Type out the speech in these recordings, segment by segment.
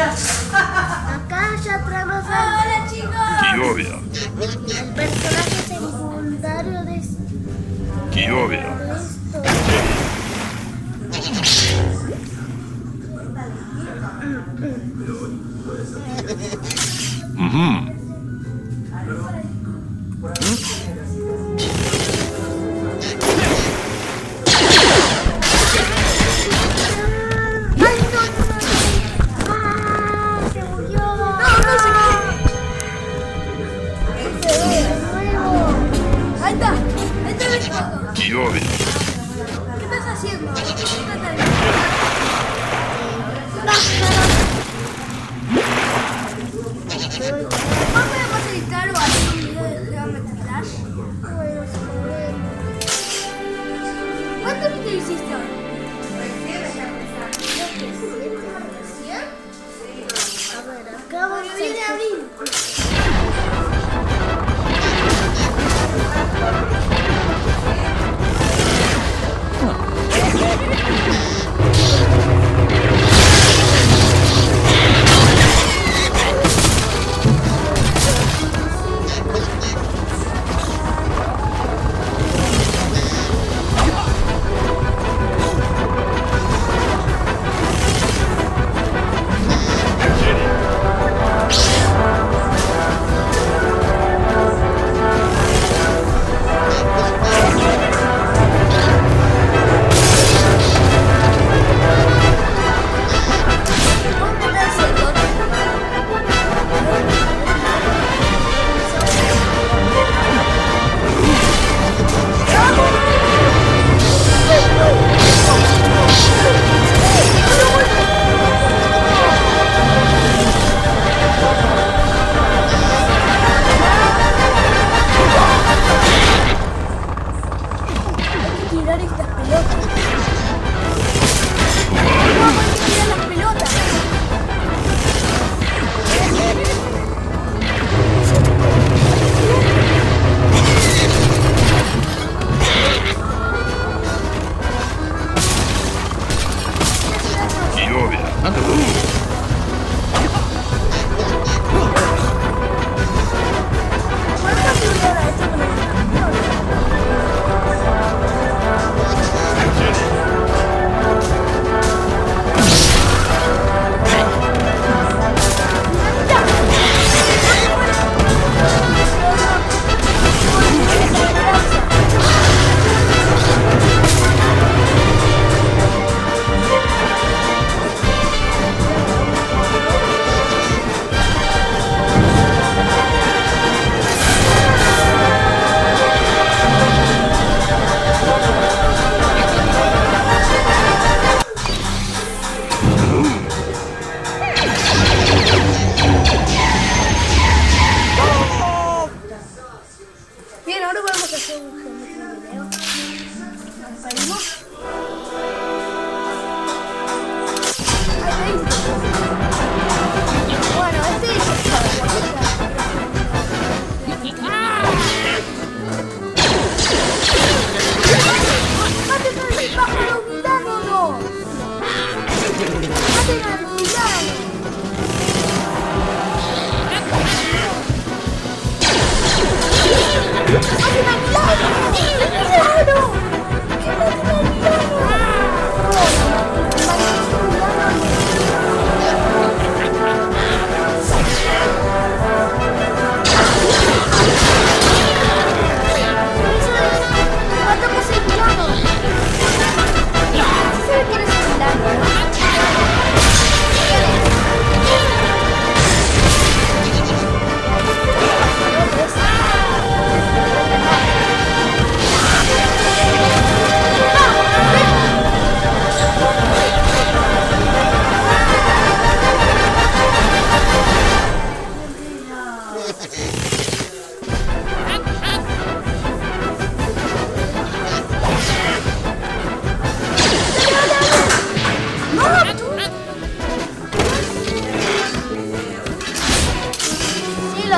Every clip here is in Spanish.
Acá ya traemos a... ¡Hola, chicos! Kyovia. el personaje secundario de Kyovia. esto. ¡Ay, no! ¡Ah! ¡Se murió! ¡No se ¡De nuevo! ¡Ahí está! ¡Ahí está el foto! Kyovia. ¿Qué estás haciendo? ¿Qué estás haciendo? ¿Vos me vas a editar o hacer un video de Geometry Dash? ¿Cuánto video hiciste hoy? A ver, acá vamos Porque viene a abrir.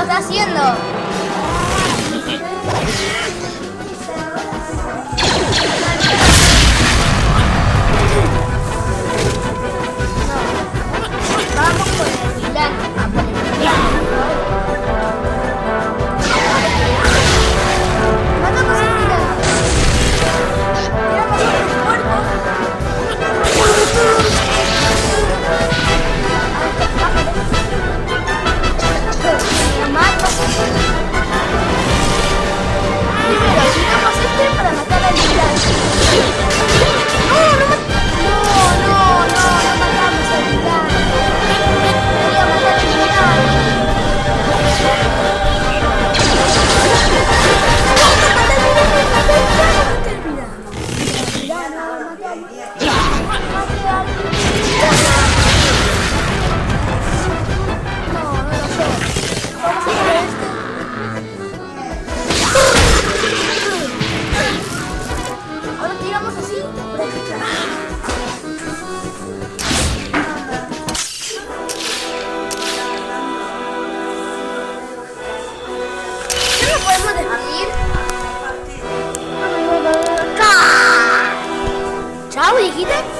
está haciendo? Vamos con el Milán a por el Milán. Matamos al Milán. Tiramos el cuerpo. Lo mato. Primero tiramos este para matar al Milán. No matamos al Milán. Quería matar al Milán. Ahora tiramos así. ¿No lo podemos dejar ir? Chao, dijiste.